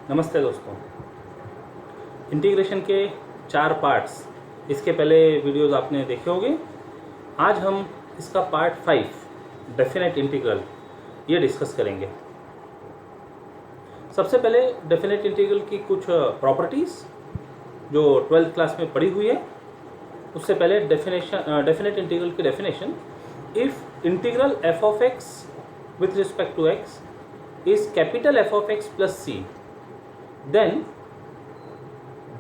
नमस्ते दोस्तों। इंटीग्रेशन के 4 पार्ट्स इसके पहले वीडियोस आपने देखे होंगे। आज हम इसका पार्ट 5 डेफिनेट इंटीग्रल ये डिस्कस करेंगे। सबसे पहले डेफिनेट इंटीग्रल की कुछ प्रॉपर्टीज़ जो 12th क्लास में पढ़ी हुई है। उससे पहले डेफिनेट इंटीग्रल की definition, if integral f of x with respect to x is capital f of x plus c, then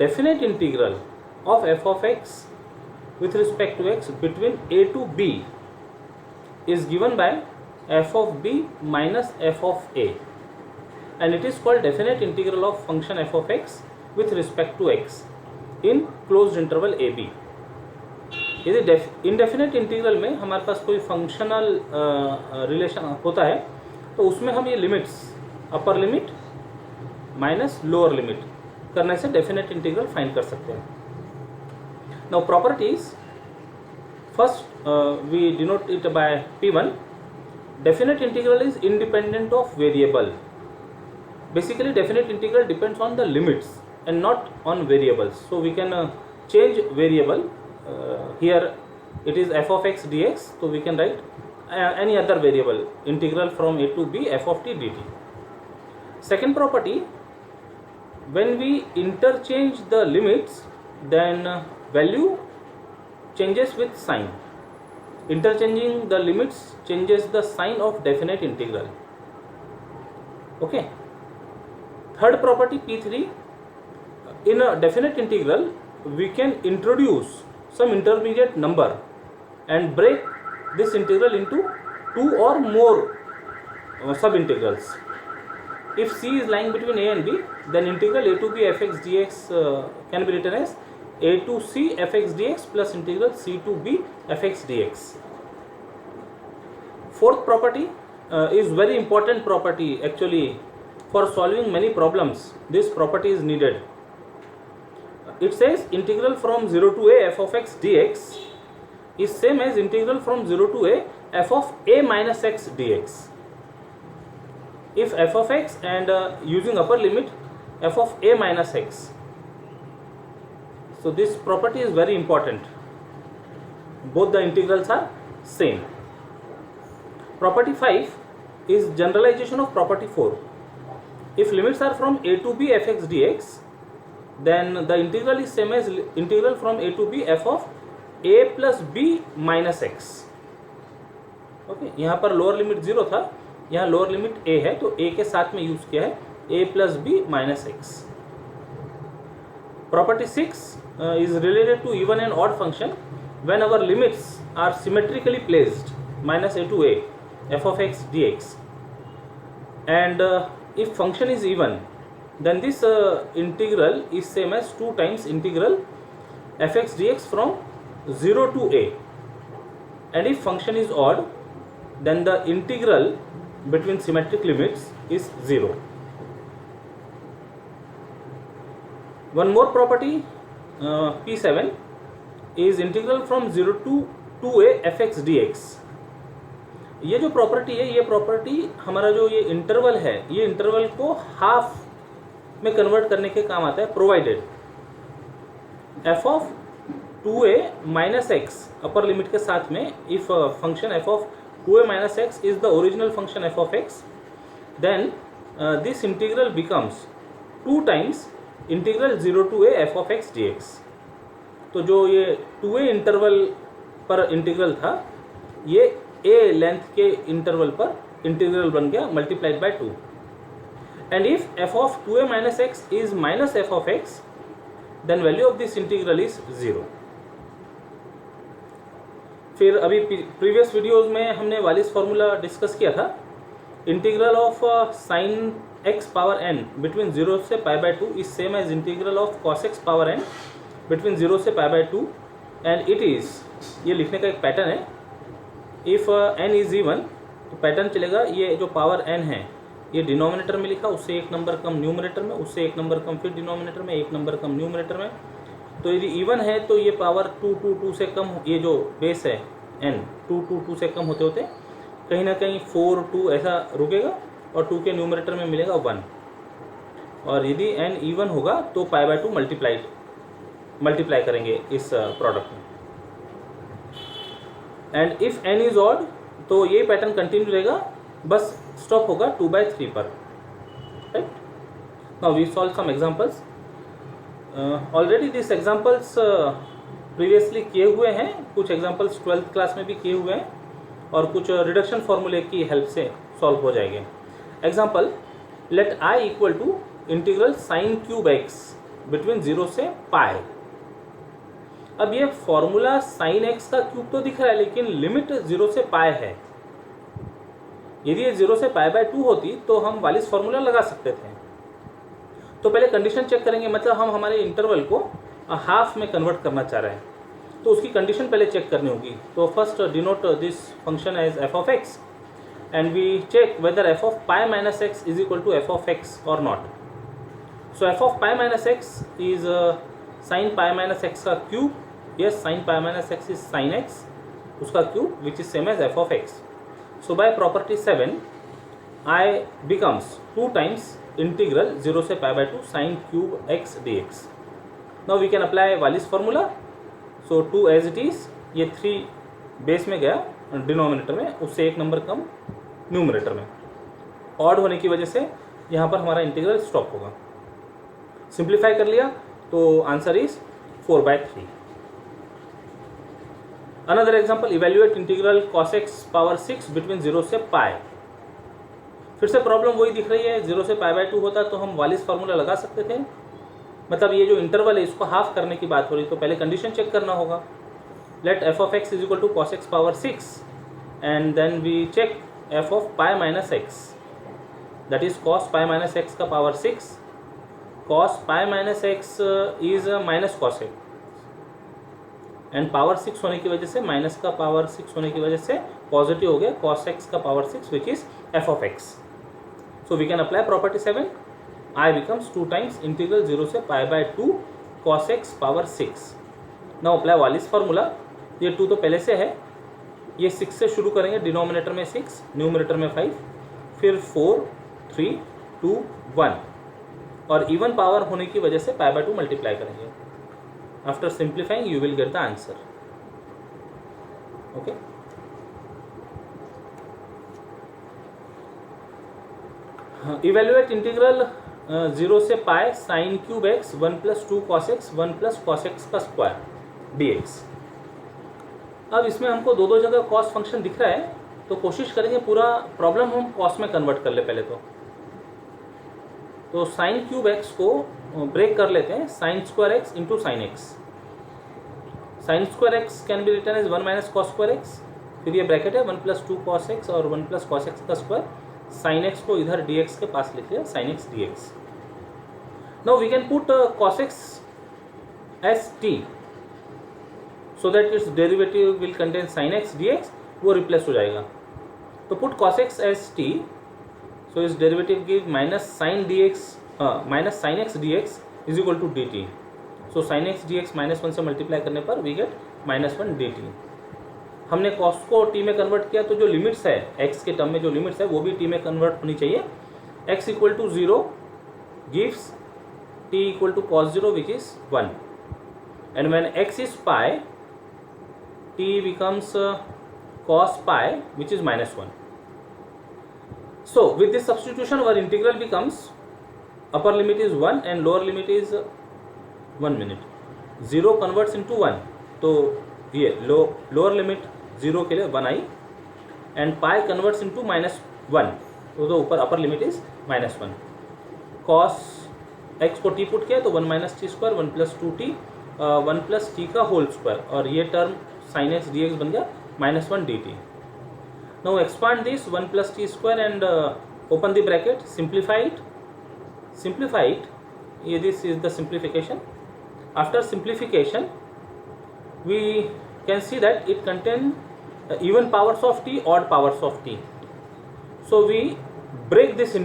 definite integral of f of x with respect to x between a to b is given by f of b minus f of a, and it is called definite integral of function f of x with respect to x in closed interval a b। यदि indefinite integral में हमारे पास कोई functional relation होता है तो उसमें हम ये limits, upper limit minus lower limit करने से डेफिनेट इंटीग्रल फाइंड कर सकते हैं। Now properties, first we denote it by P1। Definite integral is independent of variable. Basically definite integral depends on the limits and not on variables, so we can change variable. Here it is f of x dx, so we can write any other variable, integral from a to b f of t dt. Second property, when we interchange the limits, then value changes with sign. Interchanging the limits changes the sign of definite integral. Okay. Third property P3, in a definite integral we can introduce some intermediate number and break this integral into two or more sub-integrals. If c is lying between a and b, then integral a to b fx dx can be written as a to c fx dx plus integral c to b fx dx. Fourth property is very important property actually for solving many problems. This property is needed. It says integral from 0 to a f of x dx is same as integral from 0 to a f of a minus x dx. If f of x and using upper limit f of a minus x, so this property is very important. Both the integrals are same. Property 5 is generalization of property 4. If limits are from a to b fx dx, then the integral is same as integral from a to b f of a plus b minus x. Okay, यहाँ पर lower limit 0 था, यहाँ lower limit a है तो a के साथ में use किया है a plus b minus x. Property 6 is related to even and odd function when our limits are symmetrically placed minus a to a f of x dx, and if function is even, then this integral is same as 2 times integral fx dx from 0 to a, and if function is odd, then the integral between symmetric limits is 0. One more property P7 is integral from 0 to 2a fx dx. ये जो property है, ये property हमारा जो ये interval है, ये interval को हाफ में कन्वर्ट करने के काम आता है, provided f of 2a minus x upper limit के साथ में, if function f of 2a minus x is the original function f of x, then this integral becomes 2 times integral 0 to a f of x dx. तो जो ये 2a interval पर integral था, ये a length के interval पर integral बन गया multiplied by 2, and if f of 2a minus x is minus f of x, then value of this integral is 0. फिर अभी प्रीवियस वीडियोस में हमने वालिस फार्मूला डिस्कस किया था। Integral of sine x power n between 0 से pi by 2 is same as integral of cos x power n between 0 से pi by 2, and it is, ये लिखने का एक पैटर्न है। इफ़ n इज इवन तो पैटर्न चलेगा, ये जो पावर n है ये डिनोमिनेटर में लिखा, उससे एक नंबर कम न्यूमरेटर में, उससे एक नंबर कम फिर डिनोमिनेटर में, एक नंबर कम न्यूमरेटर में। तो यदि इवन है तो ये पावर 2 से कम, ये जो बेस है n 2 से कम होते होते कहीं ना कहीं 4 2 ऐसा रुकेगा और 2 के न्यूमरेटर में मिलेगा 1। और यदि n इवन होगा तो π/2 मल्टीप्लाई करेंगे इस प्रोडक्ट में। And if n is odd तो ये पैटर्न कंटिन्यू रहेगा, बस स्टॉप होगा 2/3 पर। Right, now we solve some examples. Already this examples previously किए हुए हैं, कुछ एग्जांपल्स 12th क्लास में भी किए हुए हैं और कुछ रिडक्शन फॉर्मूले की हेल्प से सॉल्व हो जाएंगे। Example, let i equal to integral sine cube x between 0 से पाई। अब ये फॉर्मूला साइन एक्स का क्यूब तो दिख रहा है, लेकिन लिमिट 0 से पाई है। यदि ये 0 से π/2 होती तो हम वालिस फॉर्मूला लगा सकते थे। तो पहले कंडीशन चेक करेंगे, मतलब हम हमारे इंटरवल को हाफ में कन्वर्ट करना चाह रहे हैं, तो उसकी कंडीशन पहले चेक करनी होगी। तो first denote this function as f of x and we check whether f of pi minus x is equal to f of x or not. So f of pi minus x is sin pi minus x का cube, yes sin pi minus x is sin x उसका cube which is same as f of x. So by property 7 I becomes 2 times integral 0 से π/2 sin cube x dx. Now we can apply Wallis formula. So 2 as it is, ये 3 base में गया denominator में, उससे 1 number कम numerator में। Odd होने की वजह से यहाँ पर हमारा इंटीग्रल स्टॉप होगा। सिंप्लीफाई कर लिया तो answer is 4/3। Another example, evaluate integral cos x power 6 between 0 से पाई। फिर से प्रॉब्लम वही दिख रही है, 0 से π/2 होता तो हम वालिस फार्मूला लगा सकते थे, मतलब ये जो इंटरवल है इसको हाफ करने की बात हो रही, तो पहले कंडीशन चेक करना होगा। Let f of x is equal to cos x power 6 and then we check f of pi minus x, that is cos pi minus x का power 6, cos pi minus x is minus cos x and power 6 होने की वजह से, minus का power 6 होने की वजह से पॉजिटिव हो गया cos x का power 6 which is f of x. So we can apply property 7. I becomes 2 times integral 0 से π/2 cos x power 6. Now apply Wallis formula. ये 2 तो पहले से है, ये 6 से शुरू करेंगे, डिनोमिनेटर में 6, न्यूमरेटर में 5, फिर 4, 3, 2, 1 और इवन पावर होने की वजह से π/2 मल्टीप्लाई करेंगे। After simplifying you will get the answer. Okay, evaluate integral 0 से pi sine cube x 1 + 2 cos x 1 + cos x का स्क्वायर dx। अब इसमें हमको दो जगह कॉस फंक्शन दिख रहा है, तो कोशिश करेंगे पूरा प्रॉब्लम हम कॉस में कन्वर्ट कर ले पहले। तो साइन क्यूब एक्स को ब्रेक कर लेते हैं, sine square x into sine x. Sine square x can be written as 1 - cos square x, फिर ये ब्रैकेट है 1 + 2 cos x और 1 + cos x का स्क्वायर। साइन एक्स को इधर dx के पास लिख लिया, sine x dx। Now we can put cos x as t so that its derivative will contain sin x dx, वो रिप्लेस हो जाएगा। तो put cos x as t, so its derivative give minus sin x dx is equal to dt. So sin x dx -1 से multiply करने पर we get -1 dt। हमने cos को t में कन्वर्ट किया, तो जो लिमिट्स है x के टर्म में जो लिमिट्स है वो भी t में कन्वर्ट होनी चाहिए। x = 0 gives t = cos 0 which is 1 and when x is pi t becomes cos pi which is -1. So with this substitution our integral becomes upper limit is 1 and lower limit is 1 minute. 0 converts into 1, तो ये lower limit 0 के लिए 1 आई and pi converts into -1, तो ऊपर upper limit is -1. cos x को t put किया तो 1 - t² 1 + 2t 1 + t का होल स्क्वायर और ये टर्म sin x dx बन गया -1 dt. Now expand this 1 + t² and open the bracket, simplify it. This is the simplification. After simplification we can see that it contain even powers of t, odd powers of t. So we break this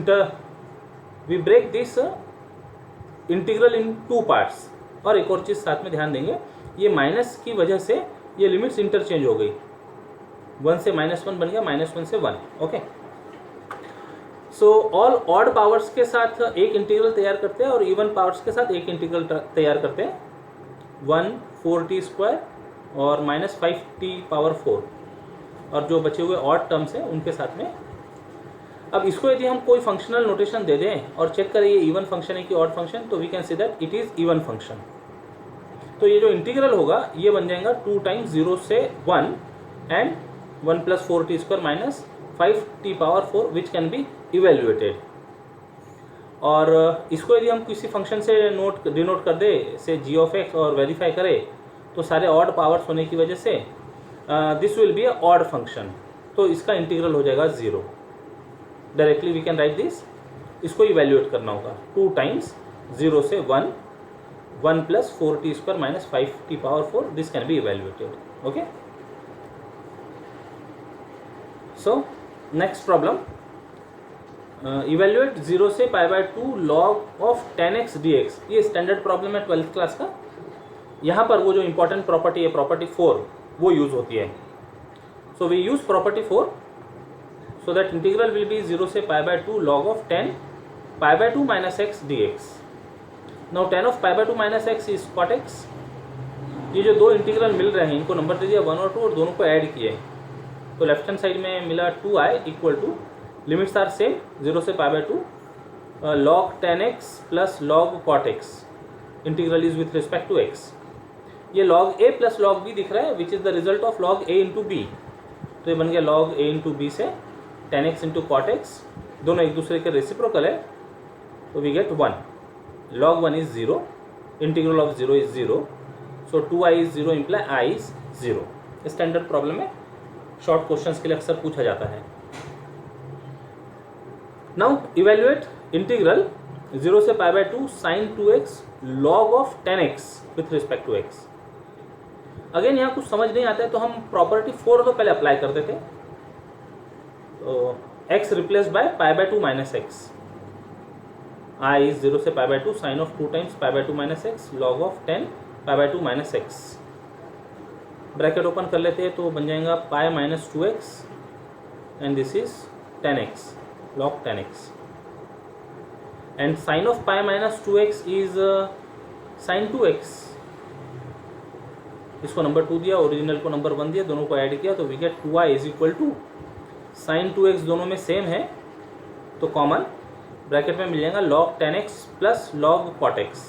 integral in 2 parts. और एक और चीज़ साथ में ध्यान देंगे, ये minus की वजह से ये लिमिट्स इंटरचेंज हो गई, 1 से -1 बन गया, -1 से 1। Okay, so all odd powers के साथ एक इंटीग्रल तैयार करते हैं और इवन पावर्स के साथ एक इंटीग्रल तैयार करते हैं, 1 4t² और -5t⁴, और जो बचे हुए ऑड टर्म्स हैं उनके साथ में। अब इसको यदि हम कोई फंक्शनल नोटेशन दे दें और चेक करें ये इवन फंक्शन है कि ऑड फंक्शन, तो we can see that it is even function. तो ये जो इंटीग्रल होगा ये बन जाएगा 2 टाइम्स 0 से 1 and 1 + 4t² -5t⁴ which can be evaluated. और इसको यदि हम किसी फंक्शन से डिनोट कर दे से g(x) और वेरीफाई करें तो सारे ऑड पावर्स होने की वजह से this will be a odd function, तो इसका इंटीग्रल हो जाएगा 0। Directly we can write this, इसको इवेल्युएट करना होगा 2 टाइम्स 0 से 1 1 + 4t² -5t⁴, this can be evaluated. Okay, so next problem, evaluate 0 से π/2 log of 10x dx। ये स्टैंडर्ड प्रॉब्लम है 12th क्लास का। यहाँ पर वो जो इंपॉर्टेंट प्रॉपर्टी है, प्रॉपर्टी 4, वो यूज़ होती है। So we use property 4 so that integral will be 0 से π/2 log of 10 π/2 - x dx। Now 10 of π/2 - x is cot x। ये जो दो इंटीग्रल मिल रहे हैं इनको नंबर दे दिया 1 और 2 और दोनों को ऐड किए, तो लेफ्ट हैंड साइड में मिला 2i equal to, limits are same 0 से π/2 log 10x plus log cot x, integral is with respect to x। ये log a plus log b दिख रहा है which is the result of log a into b, तो ये बन गया log a into b से 10x इंटू cot x, दोनों एक दूसरे के रेसिप्रोकल है, तो we get 1। log 1 is 0, integral of 0 is 0, so 2i is 0 imply i is 0। Standard problem है, शॉर्ट क्वेश्चंस के लिए अक्सर पूछा जाता है। नाउ इवेल्युएट इंटीग्रल 0 से π/2 sin 2x log of 10x with respect to x। Again यहाँ कुछ समझ नहीं आता है तो हम प्रॉपर्टी 4 तो पहले अप्लाई करते थे, तो x replaced by π/2 - x, i is 0 से π/2 sin of 2 times π/2 - x log of 10 π/2 - x। Bracket open कर लेते हैं तो बन जाएगा π - 2x and this is 10x log 10x, and sin of π - 2x is sin 2x। इसको नंबर 2 दिया, ओरिजिनल को नंबर 1 दिया, दोनों को ऐड किया तो we get 2i is equal to sin 2x, दोनों में सेम है तो कॉमन ब्रैकेट में मिल जाएगा log 10x plus log cot x।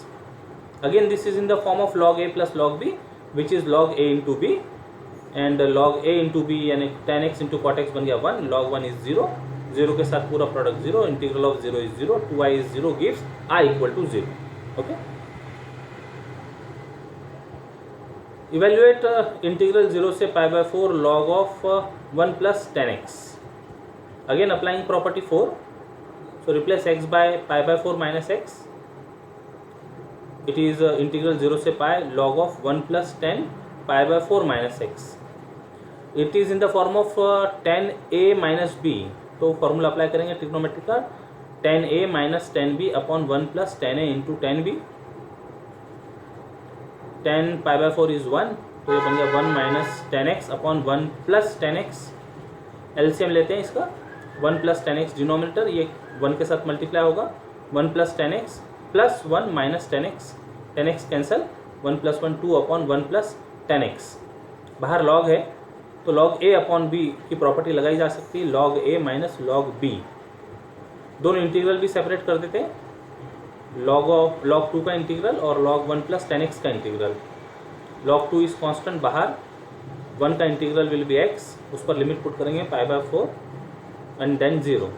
Again this is in the form of log a plus log b which is log a into b, and log a into b यानी 10x into cot x बन गया 1, log 1 is 0, 0 के साथ पूरा product 0, integral of 0 is 0, 2i is 0 gives i equal to 0। Okay, evaluate integral 0 से π/4 log of 1 + 10x। Again applying property 4, so replace x by π/4 - x, it is integral 0 से π log of 1 + 10 π/4 - x। It is in the form of 10a - b, तो formula apply करेंगे trigonometry का, 10a - 10b upon 1 + 10a into 10b। 10 π/4 is 1, तो ये बन गया 1 - 10x upon 1 + 10x। LCM लेते हैं इसका, 1 + 10x डिनोमिनेटर, ये 1 के साथ मल्टीप्लाई होगा, 1 + 10x plus 1 - 10x, 10x cancel, 1 + 1 2 upon 1 + 10x। बाहर लॉग है तो log a अपॉन b की प्रॉपर्टी लगाई जा सकती है, log a minus log b। दोनों इंटीग्रल भी सेपरेट कर देते हैं, log 2 का इंटीग्रल और log 1 + 10x का इंटीग्रल। log 2 इज कांस्टेंट बाहर, 1 का इंटीग्रल विल बी x, उस पर लिमिट पुट करेंगे π/4 and then 0,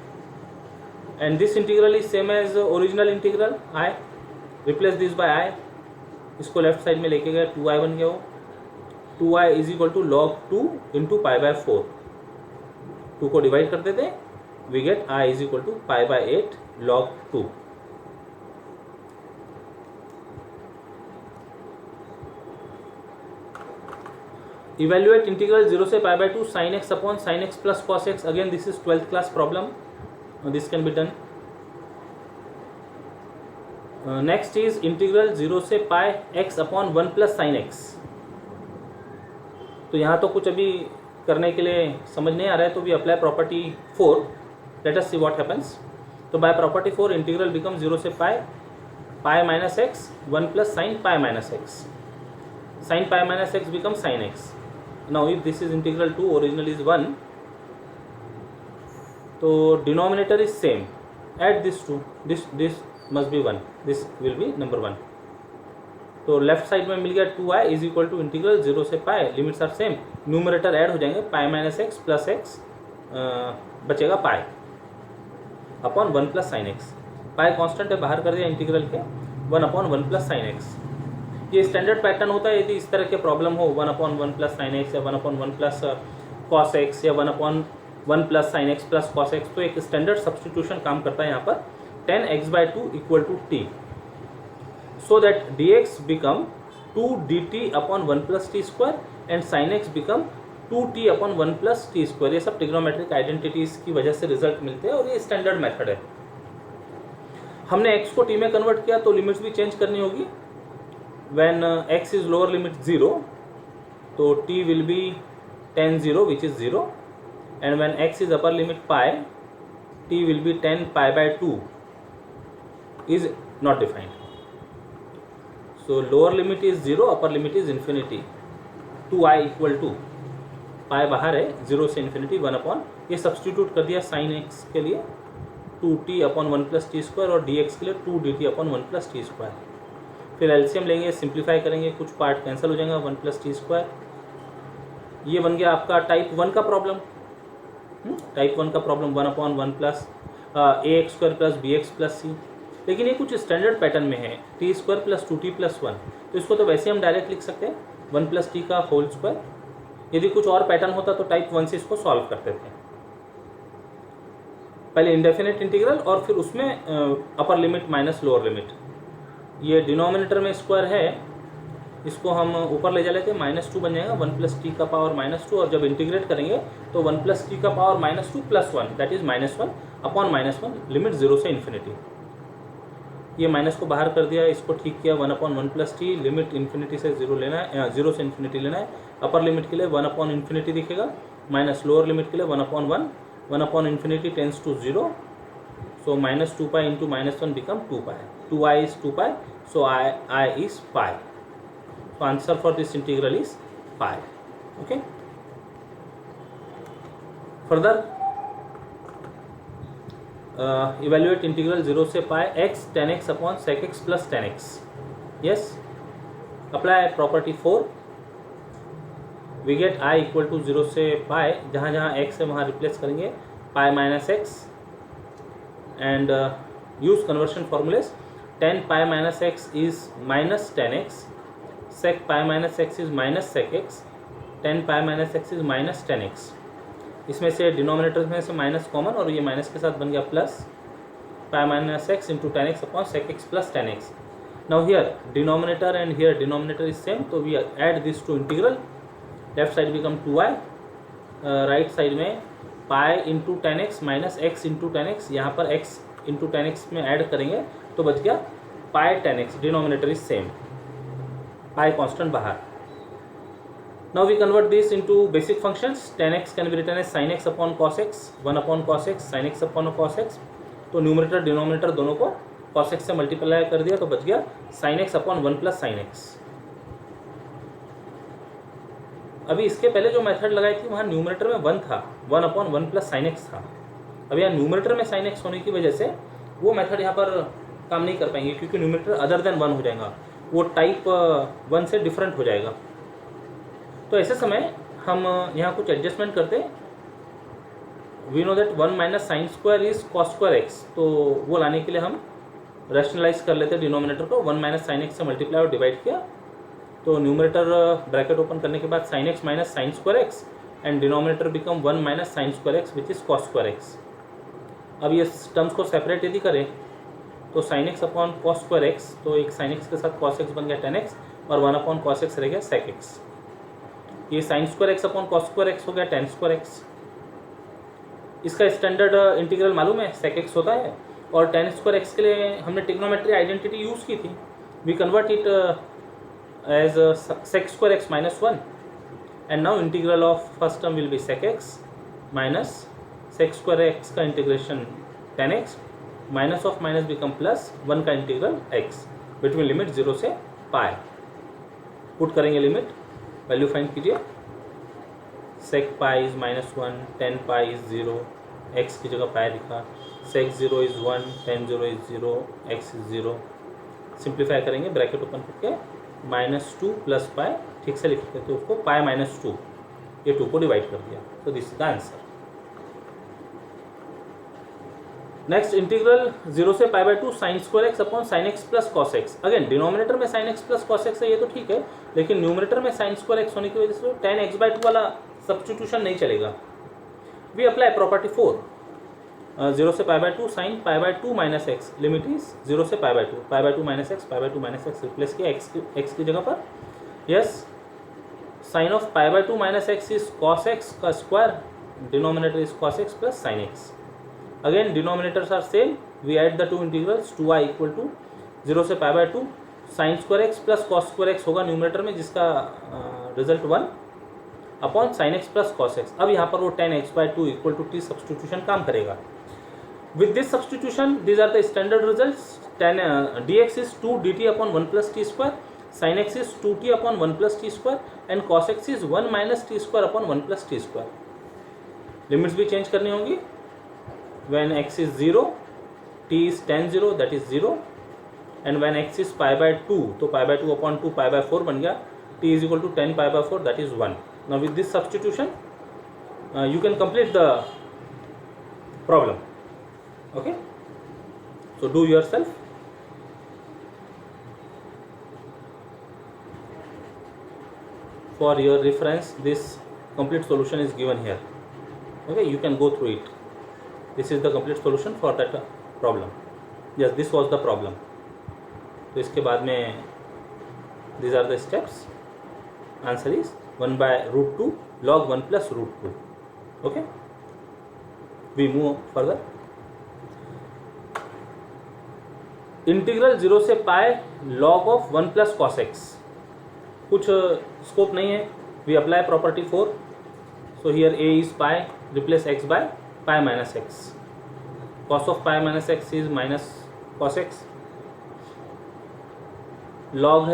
and this integral is same as original integral i, replace this by i, इसको लेफ्ट साइड में लेके गए 2i बन गया, वो 2i is equal to log 2 into π/4, 2 को डिवाइड कर देते हैं, we get i is equal to π/8 log 2। Evaluate integral 0 से π/2 sin x upon sin x plus cos x। Again this is 12th class problem, this can be done. Next is integral 0 से πx upon 1 + sin x। तो यहाँ तो कुछ अभी करने के लिए समझ नहीं आ रहा है, तो we apply property 4, let us see what happens. तो बाय प्रॉपर्टी 4 इंटीग्रल बिकम 0 से pi minus x 1 plus sine pi minus x. Sin pi minus x becomes sin x. Now if this is integral 2, original is 1, so denominator is same. Add this 2, this must be 1, this will be number 1. तो left side में मिल गया 2i is equal to integral 0 से pi, limits are same, numerator add हो जाएंगे, pi minus x plus x बचेगा pi upon 1 plus sine x. Pi constant है, बाहर कर दिया इंटीग्रल के, 1 अपॉन 1 प्लस साइन एक्स. ये स्टैंडर्ड पैटर्न होता है यदि इस तरह के प्रॉब्लम हो, 1 अपॉन 1 प्लस साइन एक्स या 1 अपॉन 1 प्लस कॉस एक्स या 1 upon 1 plus sine x plus cos x. तो एक स्टैंडर्ड सब्सटीट्यूशन काम करता है यहाँ पर, 10x/2 equal to T, so that dx become 2dt upon 1 plus t square and sine x become 2t upon 1 plus t square. ये सब trigonometric identities की वजह से रिजल्ट मिलते हैं और ये स्टैंडर्ड मेथड है. हमने x को t में कन्वर्ट किया तो लिमिट्स भी चेंज करनी होगी. When x is lower limit 0, so t will be tan 0 which is 0, and when x is upper limit pi, t will be tan pi by 2 is not defined. So lower limit is 0, upper limit is infinity. 2i equal to pi बाहर है, 0 से infinity 1 upon, ये substitute कर दिया sin x के लिए 2t upon 1 plus t square और dx के लिए 2dt upon 1 plus t square. फिर एलसीएम लेंगे, सिंप्लीफाई करेंगे, कुछ पार्ट कैंसिल हो जाएगा, 1 प्लस टी स्क्वायर. ये बन गया आपका टाइप 1 का प्रॉब्लम. टाइप 1 का problem 1 upon 1 plus a x square plus b x plus c. लेकिन ये कुछ स्टैंडर्ड पैटर्न में है, T square plus 2t plus 1, तो इसको तो वैसे हम डायरेक्ट लिख सकते हैं 1 प्लस टी का होल स्क्वायर. यदि कुछ और पैटर्न होता तो टाइप 1 से इसको सॉल्व करते थे. पहले इंडेफिनेट इंटीग्रल और फिर उसमें अपर लिमिट माइनस लोअर लिमिट. ये डिनोमिनेटर में स्क्वायर है, इसको हम ऊपर ले जा लेते हैं, -2 बन जाएगा, 1 प्लस टी का पावर -2, और जब इंटीग्रेट करेंगे तो 1 प्लस टी का power -2 plus 1 that is -1 upon -1 limit 0 से इन्फिनिटी. ये माइनस को बाहर कर दिया, इसको ठीक किया, 1 upon 1 plus T, limit infinity से 0 लेना है, 0 से इन्फिनिटी लेना है. अपर लिमिट के लिए 1 अपॉन इन्फिनिटी दिखेगा, माइनस लोअर लिमिट के लिए 1 upon 1 upon infinity tends to 0. So minus 2 pi into minus 1 become 2 pi. 2i is 2 pi. So I is pi. So answer for this integral is pi. Okay. Further, evaluate integral 0 से pi x tan x upon sec x plus tan x. Yes. Apply property 4. We get I equal to 0 से pi. जहाँ जहाँ x है वहाँ replace करेंगे pi minus x. And use conversion formulas. Tan pi minus x is minus tan x, sec pi minus x is minus sec x, tan pi minus x is minus tan x. इसमें से denominator में से minus common और ये minus के साथ बन गया plus pi minus x into tan x upon sec x plus tan x. Now here denominator and here denominator is same, so we add this to integral. Left side become 2i, right side में pi into tan x minus x into tan x, यहाँ पर x into tan x में add करेंगे तो बच गया pi tan x. Denominator is same, pi constant बाहर. Now we convert this into basic functions. Tan x can be written as sine x upon cos x, 1 upon cos x, sine x upon cos x. तो numerator denominator दोनों को cos x से multiply कर दिया तो बच गया sign x upon 1 plus sine x. अभी इसके पहले जो मेथड लगाई थी वहाँ न्यूमरेटर में 1 था, 1 अपॉन 1 प्लस साइन एक्स था. अब यहाँ न्यूमरेटर में साइन एक्स होने की वजह से वो मेथड यहाँ पर काम नहीं कर पाएंगे क्योंकि न्यूमरेटर अदर देन 1 हो जाएगा, वो टाइप 1 से डिफरेंट हो जाएगा. तो ऐसे समय हम यहाँ कुछ एडजस्टमेंट करते. We know that 1 minus sine square is cos square x, तो वो लाने के लिए हम रैशनलाइज कर लेते डिनोमिनेटर को. 1 माइनस साइन एक्स से मल्टीप्लाई और डिवाइड किया तो न्यूमरेटर ब्रैकेट ओपन करने के बाद sine x minus sine square x and denominator become 1 minus sine square x which is cos square x. अब ये टर्म्स को सेपरेट यदि करें तो sign x upon cos square x, तो एक साइन एक्स के साथ कॉस एक्स बन गया टेन एक्स और 1 अपॉन कॉस एक्स रह गया सेक एक्स. ये sign square x upon cos square x हो गया टेन स्क्वायर एक्स. इसका स्टैंडर्ड इंटीग्रल मालूम है, सेक एक्स होता है. और टेन स्क्वायर एक्स के लिए हमने ट्रिग्नोमेट्री आइडेंटिटी यूज़ की थी. We convert it as sec square x minus 1 and now integral of first term will be sec x minus sec square x का integration tan x minus of minus become plus, 1 का integral x between limit 0 से पाई। Put करेंगे limit, value find कीजिए। sec pi is -1, tan pi is 0, x की जगह पाई लिखा, sec 0 is 1, tan 0 is 0, x is 0। Simplify करेंगे, bracket open करके -2 plus pi, ठीक से लिख देते उसको, पाई -2, ये 2 को डिवाइड कर दिया, तो this is the answer. Next integral 0 से π/2 sin square x upon sin x plus cos x। Again denominator में sin x plus cos x है, ये तो ठीक है, लेकिन न्यूमरेटर में sin स्क्वायर x होने की वजह से tan x/2 वाला सब्स्टिट्यूशन नहीं चलेगा। वी अप्लाई प्रॉपर्टी 4, 0 से π/2 sin π/2 minus x, limit is 0 से π/2 minus x, π/2 minus x replace किया x की जगह पर। Yes, sine of π/2 minus x is cos x का square, denominator is cos x plus sin x। Again denominators are same, we add the two integrals, 2i equal to 0 से π/2 sin square x plus cos square x होगा numerator में, जिसका result 1 upon sin x plus cos x। अब यहाँ पर वो tan x/2 equal to t substitution काम करेगा। With this substitution these are the standard results. tan dx is 2 dt upon 1 plus t square, sin x is 2t upon 1 plus t square and cos x is 1 minus t square upon 1 plus t square. Limits भी change करनी होंगी। when x is 0, t is tan 0, that is 0, and when x is π/2, तो π/2 upon 2 π/4 बन गया, t is equal to tan π/4, that is 1। now with this substitution you can complete the problem, okay, so do yourself। for your reference this complete solution is given here, okay, you can go through it। This is the complete solution for that problem। Yes, this was the problem। तो इसके बाद में these are the steps। Answer is 1/√2 log 1 plus √2। Okay, we move further। Integral 0 से पाई log of 1 plus cos x। कुछ scope नहीं है, we apply property 4। so here a is pi, replace x by pi minus x, cos of pi minus x is minus cos x. Log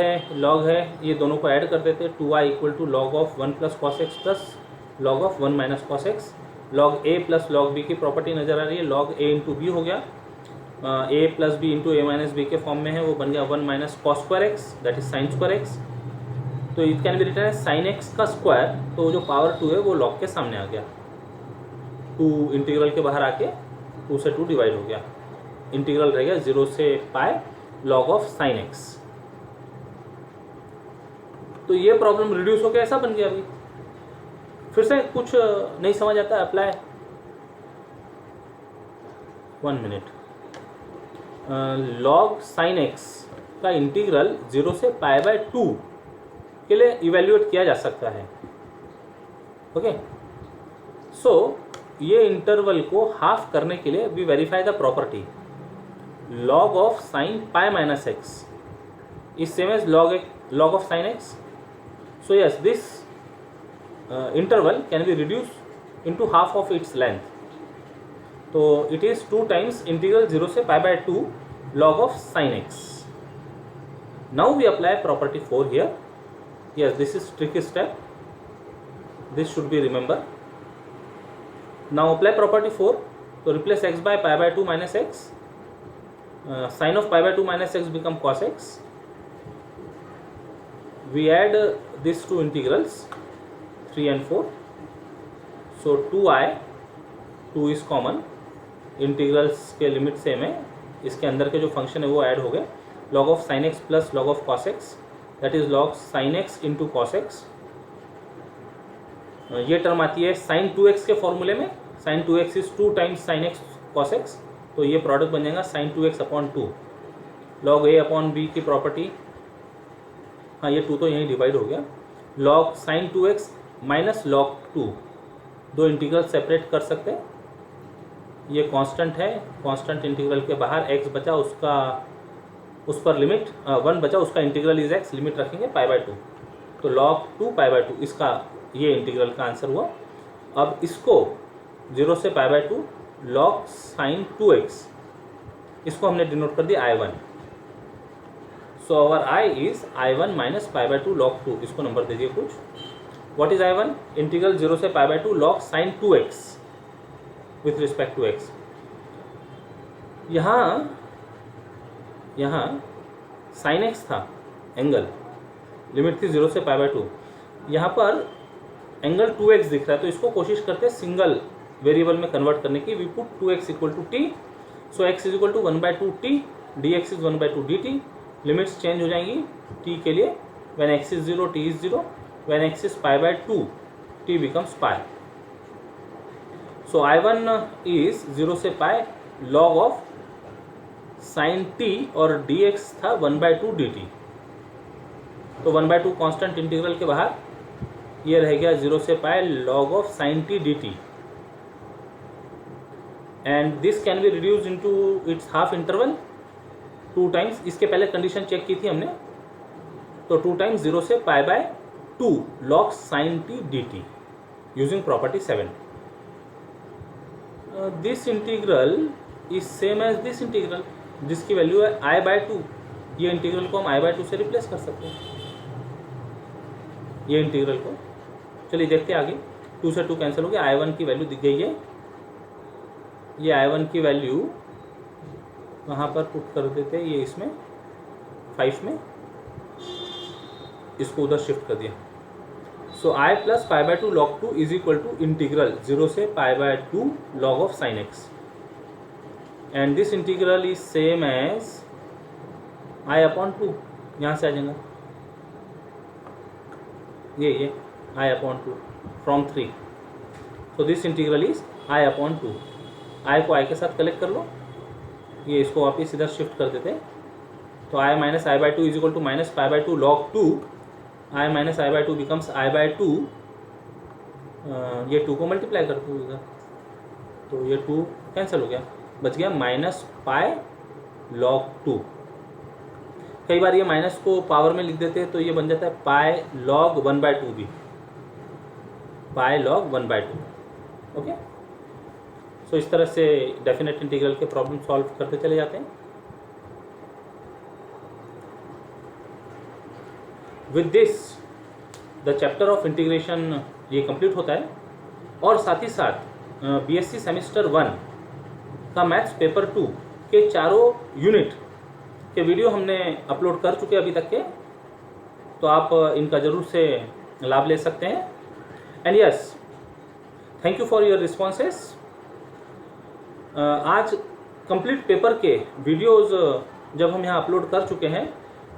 है, ये दोनों को add कर देते हैं, 2i equal to log of 1 plus cos x plus log of 1 minus cos x. Log a plus log b की property नजर आ रही है, लॉग ए इंटू बी हो गया, a plus b into a minus b के फॉर्म में है, वो बन गया 1 minus cos square x, that is sine square x. तो it can be written as sine x का स्क्वायर, तो जो पावर 2 है वो लॉग के सामने आ गया, 2 इंटीग्रल के बाहर आके 2 से 2 डिवाइड हो गया, इंटीग्रल रह गया 0 से pi log of sine x. तो ये प्रॉब्लम रिड्यूस होकर ऐसा बन गया। अभी फिर से कुछ नहीं समझ आता है, apply 1 minute. Log sign x का इंटीग्रल 0 से π/2 के लिए इवेल्युएट किया जा सकता है, ओके। सो ये इंटरवल को हाफ करने के लिए we verify the property log of sine pi minus x is same as log of sine x. So yes, this interval can be reduce into half of its length, तो it is 2 times integral 0 से π/2 log of sin x। now we apply property 4 here। yes, this is tricky step, this should be remember। now apply property 4, so replace x by π/2 minus x, sin of π/2 minus x become cos x। we add these two integrals 3 and 4, so 2i, 2 is common, integrals के limit same है, इसके अंदर के जो function है वो add हो गए, log of sine x plus log of cos x, that is log sine x into cos x. ये टर्म आती है साइन 2x के फॉर्मूले में, sine 2x is 2 times sine x cos x, तो ये प्रोडक्ट बन जाएगा sine 2x upon 2 log a upon b की प्रॉपर्टी, हाँ ये 2 तो यहीं डिवाइड हो गया, log sign 2x minus log 2, दो इंटीग्रल सेपरेट कर सकते हैं, ये कांस्टेंट है, कांस्टेंट इंटीग्रल के बाहर x बचा, उसका उस पर लिमिट 1 बचा, उसका इंटीग्रल इज x, लिमिट रखेंगे π/2, तो log 2 π/2 इसका ये इंटीग्रल का आंसर हुआ। अब इसको 0 से π/2 log साइन 2x इसको हमने डिनोट कर दिया I1. So our I is I1 minus pi by two log 2. इसको नंबर दे दिए कुछ. What is I1? इंटीग्रल 0 से pi by two log sine 2x with respect to x. यहाँ साइन x था एंगल, लिमिट थी 0 से पाई बाई टू. यहाँ पर एंगल 2x दिख रहा है, तो इसको कोशिश करते हैं सिंगल वेरिएबल में कन्वर्ट करने की. We put 2x equal to T. So x is equal to 1/2t, dx is 1/2dt. Limits change हो जाएंगी t के लिए. When x is 0 t is 0. When x is pi by two t becomes pi. So I1 is 0 से pi log of sine t और dx था 1/2 dt. तो 1/2 constant integral के बाहर ये रह गया 0 से pi log of sine t dt. And this can be reduced into its half interval 2 times. इसके पहले कंडीशन चेक की थी हमने, तो 2 टाइम्स 0 से pi by 2 log sine t dt using property 7. This integral is same as this integral जिसकी value है I/2. ये इंटीग्रल को हम I/2 से रिप्लेस कर सकते हैं. ये इंटीग्रल को चलिए देखते हैं आगे. 2 से 2 कैंसिल हो गया. I1 की वैल्यू दिख गई है. ये I1 की वैल्यू वहाँ पर पुट कर देते हैं. ये इसमें 5 में, इसको उधर शिफ्ट कर दिया. So I plus pi by two log 2 is equal to integral 0 से pi by 2 log of sine x. And this integral is same as I/2. यहाँ से आ जाएगा ये I/2 from 3. So this integral is I/2. I को I के साथ collect कर लो. ये इसको वापिस इधर शिफ्ट कर देते. तो I minus I/2 is equal to minus pi by two log 2. I minus I/2 becomes I/2. ये 2 को मल्टीप्लाई कर दो इधर, तो ये 2 कैंसिल हो गया. बच गया माइनस पाई लॉग 2. कई बार ये माइनस को पावर में लिख देते हैं, तो ये बन जाता है पाई लॉग 1/2 भी. Pi log 1/2. ओके. सो इस तरह से डेफिनेट इंटीग्रल के प्रॉब्लम सॉल्व करते चले जाते हैं. With this the chapter of integration ये कंप्लीट होता है. और साथ ही साथ बीएससी सेमेस्टर 1 का मैथ्स पेपर 2 के चारों यूनिट के वीडियो हमने अपलोड कर चुके हैं अभी तक के, तो आप इनका ज़रूर से लाभ ले सकते हैं. And yes, thank you for your responses. आज कंप्लीट पेपर के वीडियोस जब हम यहाँ अपलोड कर चुके हैं,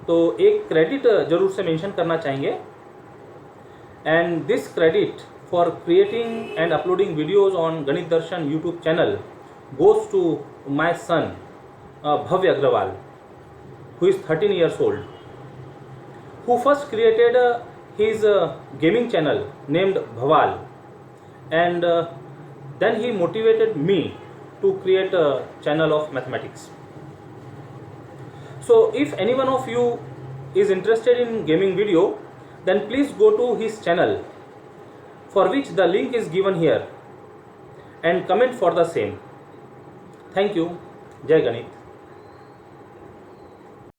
तो एक क्रेडिट ज़रूर से मेंशन करना चाहेंगे. And this credit for creating and uploading videos on Ganit Darshan YouTube channel goes to my son Bhavya Agrawal, who is 13 years old, who first created his gaming channel named Bhaval, and then he motivated me to create a channel of mathematics. So if any one of you is interested in gaming video, then please go to his channel, for which the link is given here, and comment for the same. Thank you. Jai Ganit.